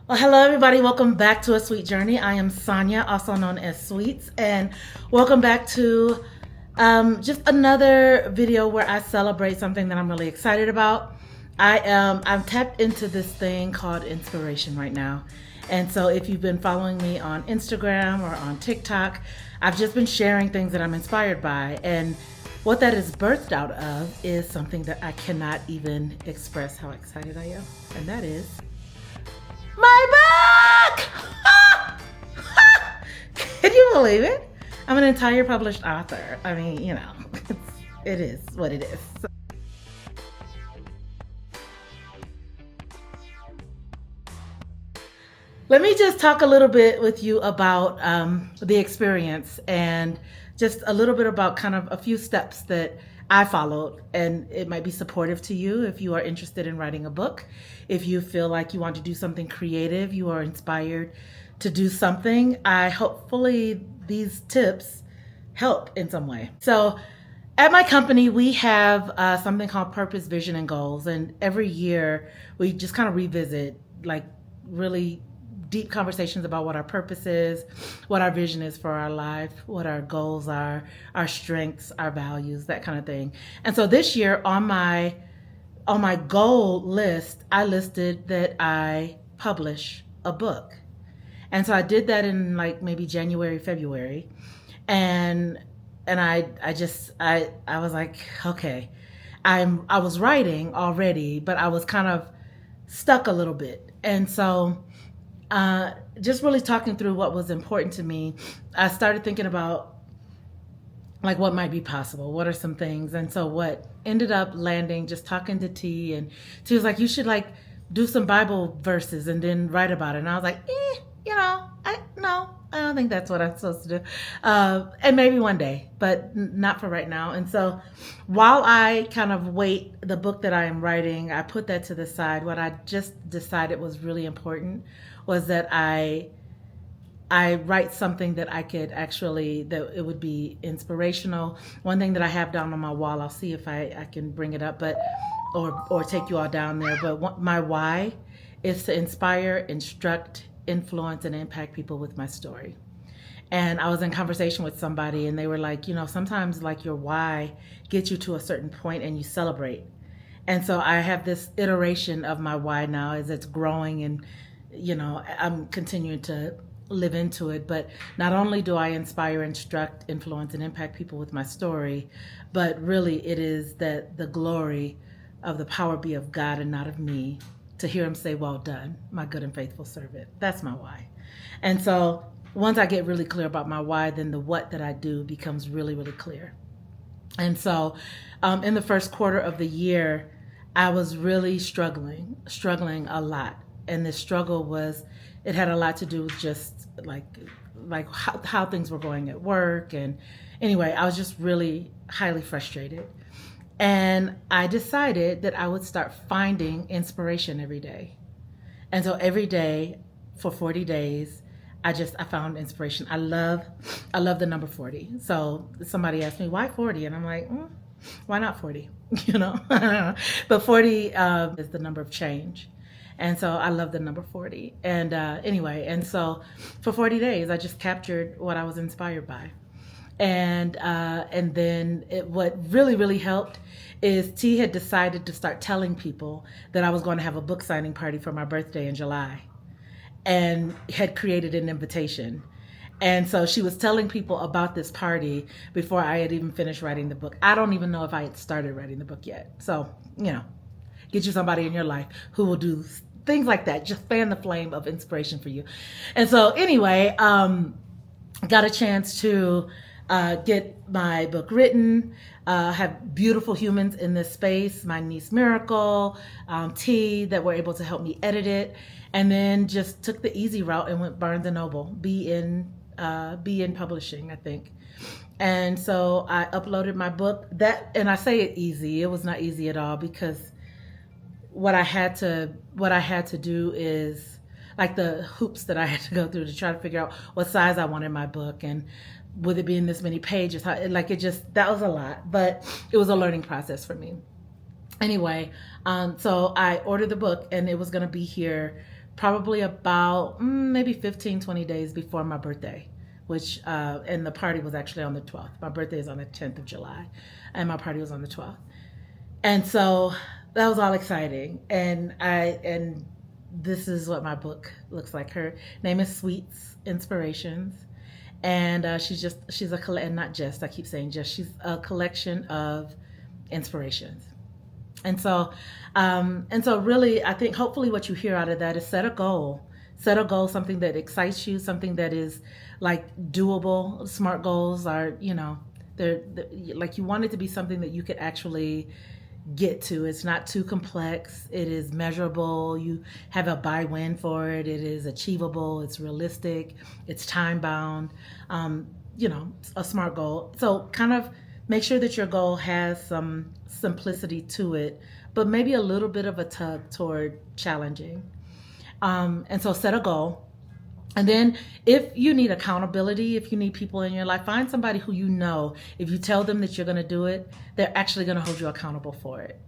Well, hello everybody. Welcome back to A Sweet Journey. I am Sonia, also known as Sweets, and welcome back to just another video where I celebrate something that I'm really excited about. I'm tapped into this thing called inspiration right now. And so if you've been following me on Instagram or on TikTok, I've just been sharing things that I'm inspired by. And what that is birthed out of is something that I cannot even express how excited I am. And that is my back! Can you believe it? I'm an entire published author. I mean, you know, it is what it is. Let me just talk a little bit with you about the experience and just a little bit about kind of a few steps that I followed, and it might be supportive to you if you are interested in writing a book. If you feel like you want to do something creative, you are inspired to do something, hopefully these tips help in some way. So at my company, we have something called Purpose, Vision, and Goals. And every year we just kind of revisit, like, really deep conversations about what our purpose is, what our vision is for our life, what our goals are, our strengths, our values, that kind of thing. And so this year on my goal list, I listed that I publish a book. And so I did that in like maybe January, February. And I was like, okay, I was writing already, but I was kind of stuck a little bit. And so just really talking through what was important to me, I started thinking about like what might be possible. What are some things? And so what ended up landing, just talking to T, and T was like, you should like do some Bible verses and then write about it. And I was like, I don't think that's what I'm supposed to do. And maybe one day, but not for right now. And so while I kind of wait the book that I am writing, I put that to the side. What I just decided was really important was that I write something that I could actually, that it would be inspirational. One thing that I have down on my wall, I'll see if I can bring it up, but or take you all down there. But my why is to inspire, instruct, influence, and impact people with my story. And I was in conversation with somebody and they were like, you know, sometimes like your why gets you to a certain point and you celebrate. And so I have this iteration of my why now as it's growing, and, you know, I'm continuing to live into it. But not only do I inspire, instruct, influence, and impact people with my story, but really it is that the glory of the power be of God and not of me, to hear him say, well done, my good and faithful servant. That's my why. And so once I get really clear about my why, then the what that I do becomes really, really clear. And so in the first quarter of the year, I was really struggling a lot. And this struggle it had a lot to do with just like how things were going at work. And anyway, I was just really highly frustrated. And I decided that I would start finding inspiration every day. And so every day for 40 days, I found inspiration. I love the number 40. So somebody asked me, why 40? And I'm like, why not 40? You know, but 40 is the number of change. And so I love the number 40. And anyway, and so for 40 days, I just captured what I was inspired by. And then what really, really helped is T had decided to start telling people that I was going to have a book signing party for my birthday in July, and had created an invitation. And so she was telling people about this party before I had even finished writing the book. I don't even know if I had started writing the book yet. So, you know, get you somebody in your life who will do things like that, just fan the flame of inspiration for you. And so anyway, got a chance to get my book written, have beautiful humans in this space, my niece Miracle, T, that were able to help me edit it, and then just took the easy route and went Barnes & Noble, be in publishing, I think. And so I uploaded my book, and I say it easy, it was not easy at all, because what I had to do is like the hoops that I had to go through to try to figure out what size I wanted my book, and with it being this many pages, that was a lot, but it was a learning process for me. Anyway, so I ordered the book, and it was going to be here probably about maybe 15, 20 days before my birthday, which, and the party was actually on the 12th. My birthday is on the 10th of July, and my party was on the 12th. And so that was all exciting. And this is what my book looks like. Her name is Sweets Inspirations. And she's a, and not just, I keep saying just, she's a collection of inspirations. And so really, I think hopefully what you hear out of that is set a goal, something that excites you, something that is like doable. SMART goals are, they're like, you want it to be something that you could actually get to. It's not too complex. It is measurable. You have a buy-win for it. It is achievable. It's realistic. It's time-bound. A SMART goal. So kind of make sure that your goal has some simplicity to it, but maybe a little bit of a tug toward challenging. And so set a goal. And then if you need accountability, if you need people in your life, find somebody who if you tell them that you're going to do it, they're actually going to hold you accountable for it.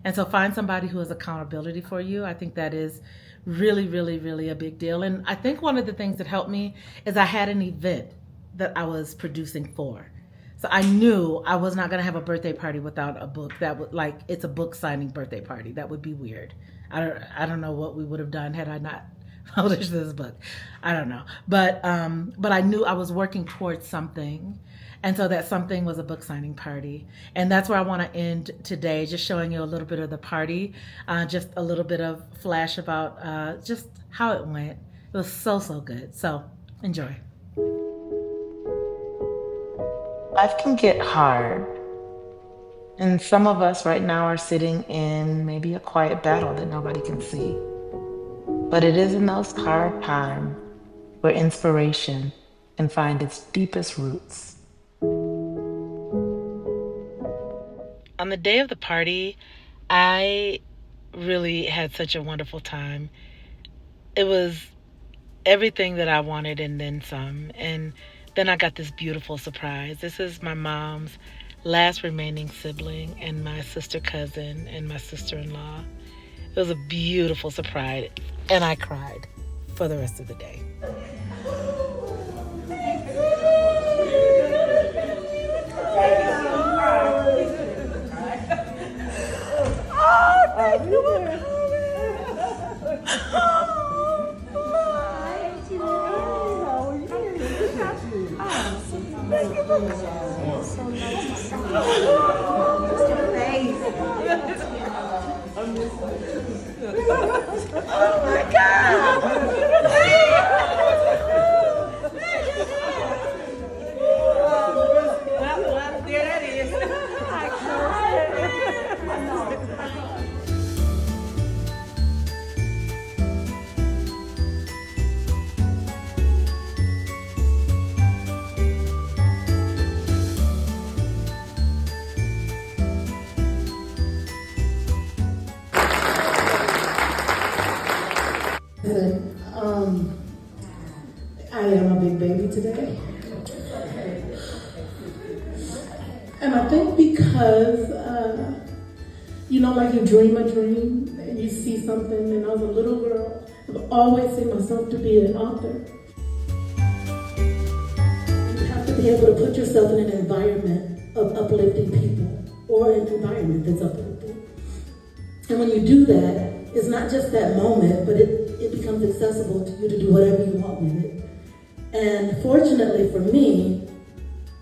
And so find somebody who has accountability for you. I think that is really, really, really a big deal. And I think one of the things that helped me is I had an event that I was producing for. So I knew I was not going to have a birthday party without a book. That would, like, it's a book signing birthday party. That would be weird. I don't know what we would have done had I not published this book. I don't know. But I knew I was working towards something. And so that something was a book signing party. And that's where I want to end today, just showing you a little bit of the party, just a little bit of flash about just how it went. It was so, so good. So enjoy. Life can get hard. And some of us right now are sitting in maybe a quiet battle that nobody can see. But it is in those hard times where inspiration can find its deepest roots. On the day of the party, I really had such a wonderful time. It was everything that I wanted and then some. And then I got this beautiful surprise. This is my mom's last remaining sibling and my sister cousin and my sister-in-law. It was a beautiful surprise, and I cried for the rest of the day. Oh my God! Well, there that is. I am a big baby today. And I think because, like you dream a dream and you see something, and I was a little girl, I've always seen myself to be an author. You have to be able to put yourself in an environment of uplifting people, or an environment that's uplifting. And when you do that, it's not just that moment, but it becomes accessible to you to do whatever you want with it. And fortunately for me,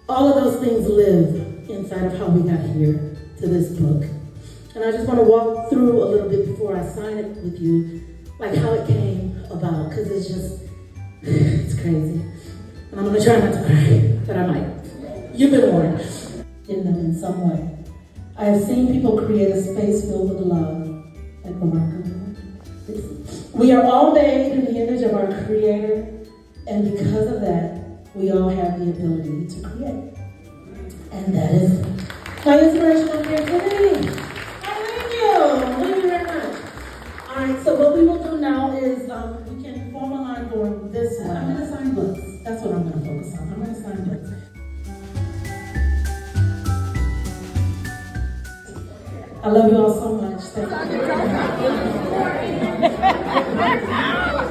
all of those things live inside of how we got here to this book. And I just want to walk through a little bit before I sign it with you, like how it came about, because it's crazy. And I'm going to try not to cry, but I might. You've been warned. In them in some way. I have seen people create a space filled with love and remarkable. We are all made in the image of our Creator, and because of that, we all have the ability to create. And that is my inspirational creativity. Thank you very much. All right, so what we will do now is we can form a line going this way. I'm going to sign books. That's what I'm going to focus on. I'm going to sign books. I love you all so much. Thank you.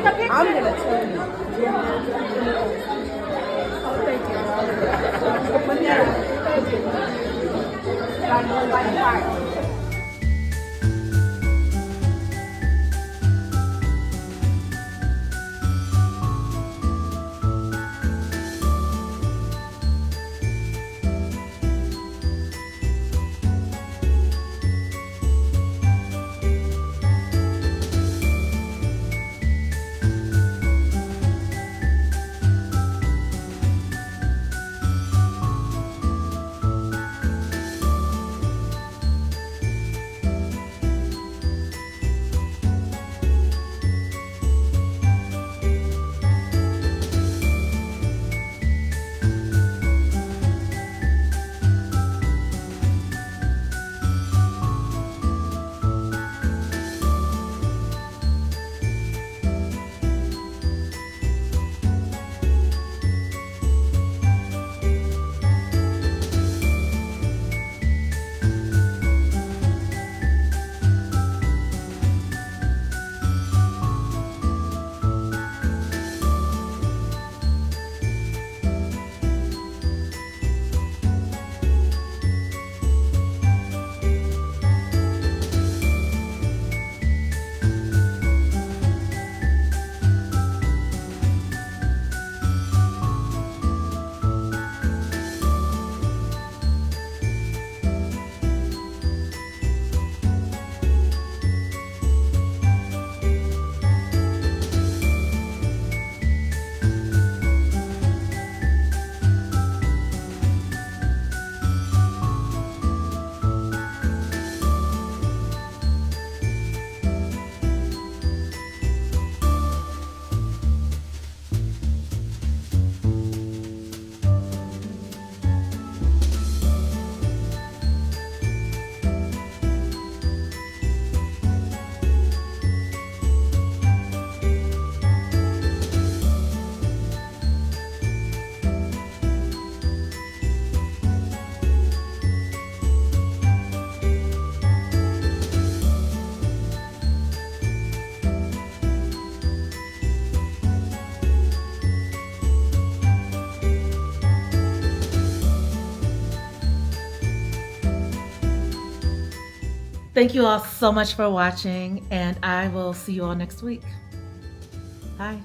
I'm gonna tell you. Oh, thank you. Thank you all so much for watching, and I will see you all next week. Bye.